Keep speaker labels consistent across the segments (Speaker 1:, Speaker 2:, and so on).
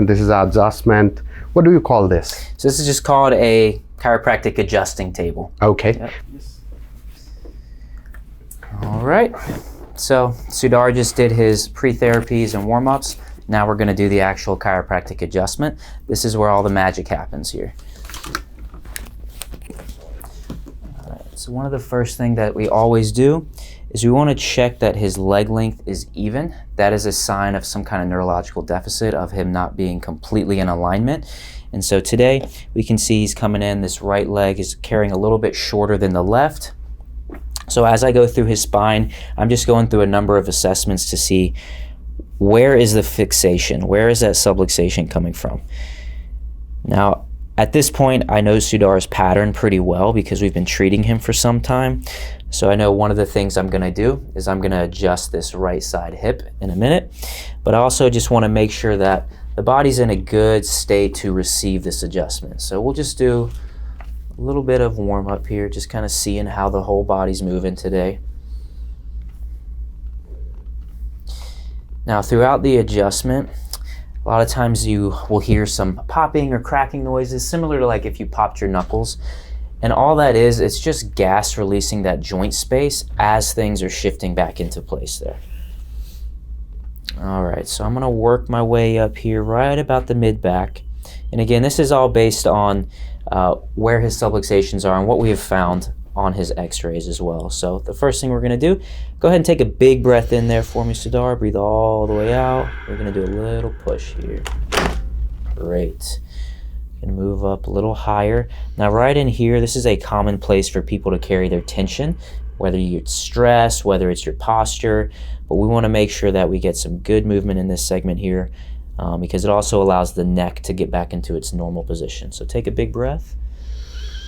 Speaker 1: And this is our adjustment. What do you call this?
Speaker 2: So this is just called a chiropractic adjusting table.
Speaker 1: Okay.
Speaker 2: Yep. All right. So Sudar just did his pre-therapies and warm-ups. Now we're going to do the actual chiropractic adjustment. This is where all the magic happens here. All right. So one of the first things that we always do is we want to check that his leg length is even. That is a sign of some kind of neurological deficit, of him not being completely in alignment. And so today we can see he's coming in, this right leg is carrying a little bit shorter than the left. So as I go through his spine, I'm just going through a number of assessments to see where is the fixation, where is that subluxation coming from. Now, at this point, I know Sudar's pattern pretty well because we've been treating him for some time. So I know one of the things I'm going to do is I'm going to adjust this right side hip in a minute. But I also just want to make sure that the body's in a good state to receive this adjustment. So we'll just do a little bit of warm up here, just kind of seeing how the whole body's moving today. Now throughout the adjustment, a lot of times you will hear some popping or cracking noises, similar to like if you popped your knuckles. And all that is, it's just gas releasing that joint space as things are shifting back into place there. All right, so I'm gonna work my way up here right about the mid back. And again, this is all based on where his subluxations are and what we have found on his x-rays as well. So the first thing we're gonna do, go ahead and take a big breath in there for me, Sudar. Breathe all the way out. We're gonna do a little push here. Great. Gonna move up a little higher. Now right in here, this is a common place for people to carry their tension, whether you're stressed, whether it's your posture, but we wanna make sure that we get some good movement in this segment here because it also allows the neck to get back into its normal position. So take a big breath,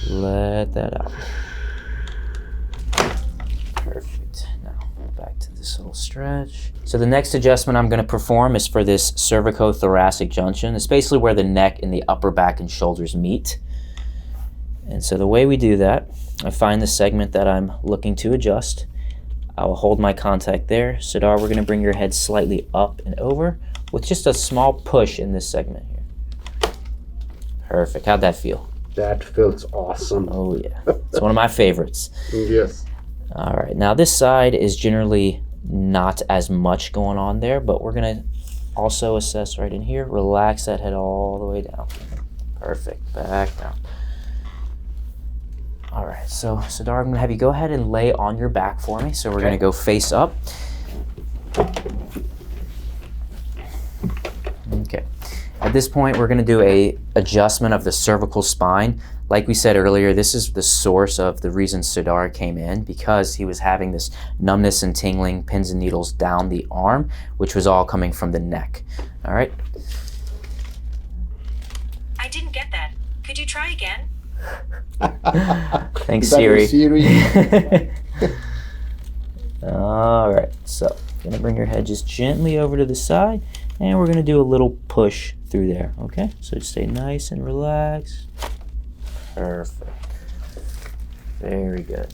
Speaker 2: let that out. Perfect. Now back to this little stretch. So the next adjustment I'm going to perform is for this cervicothoracic junction. It's basically where the neck and the upper back and shoulders meet. And so the way we do that, I find the segment that I'm looking to adjust. I will hold my contact there. Sudar, we're going to bring your head slightly up and over with just a small push in this segment here. Perfect. How'd that feel?
Speaker 1: That feels awesome.
Speaker 2: Oh yeah. It's one of my favorites.
Speaker 1: Yes.
Speaker 2: All right, now this side is generally not as much going on there, but we're gonna also assess right in here. Relax that head all the way down. Perfect, back down. All right, so Sudar, I'm gonna have you go ahead and lay on your back for me. So we're gonna go face up. Okay. At this point, we're gonna do a adjustment of the cervical spine. Like we said earlier, this is the source of the reason Sudar came in, because he was having this numbness and tingling, pins and needles down the arm, which was all coming from the neck. All right.
Speaker 3: I didn't get that. Could you try again?
Speaker 2: Thanks,
Speaker 1: Is that your
Speaker 2: Siri.
Speaker 1: Siri?
Speaker 2: All right, so gonna bring your head just gently over to the side, and we're gonna do a little push through there, okay? So just stay nice and relaxed. Perfect. Very good.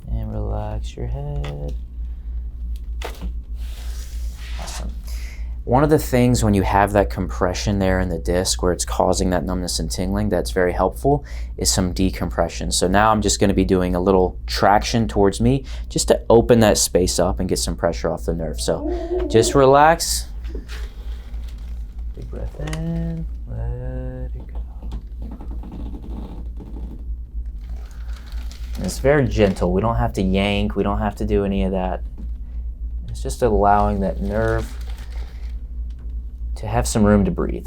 Speaker 2: And relax your head. Awesome. One of the things when you have that compression there in the disc where it's causing that numbness and tingling that's very helpful is some decompression. So now I'm just going to be doing a little traction towards me just to open that space up and get some pressure off the nerve. So just relax. Big breath in, let it go. And it's very gentle. We don't have to yank. We don't have to do any of that. It's just allowing that nerve to have some room to breathe.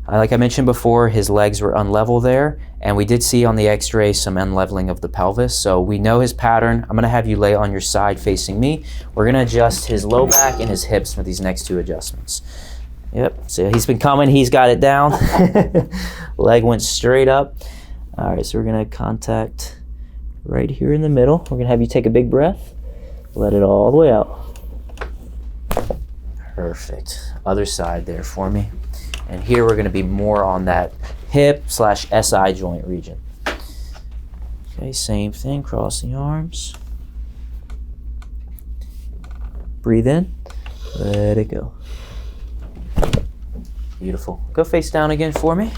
Speaker 2: Like I mentioned before, his legs were unlevel there, and we did see on the x-ray some unleveling of the pelvis, so we know his pattern. I'm gonna have you lay on your side facing me. We're gonna adjust his low back and his hips with these next two adjustments. Yep, so he's been coming, he's got it down. Leg went straight up. All right, so we're gonna contact right here in the middle. We're gonna have you take a big breath. Let it all the way out. Perfect. Other side there for me. And here we're going to be more on that hip/SI joint region. Okay, same thing, cross the arms. Breathe in, let it go. Beautiful. Go face down again for me.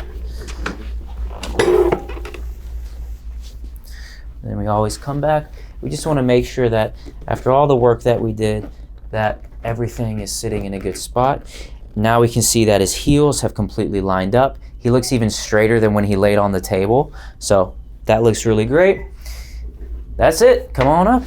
Speaker 2: Then we always come back. We just want to make sure that after all the work that we did, that everything is sitting in a good spot. Now we can see that his heels have completely lined up. He looks even straighter than when he laid on the table. So that looks really great. That's it. Come on up.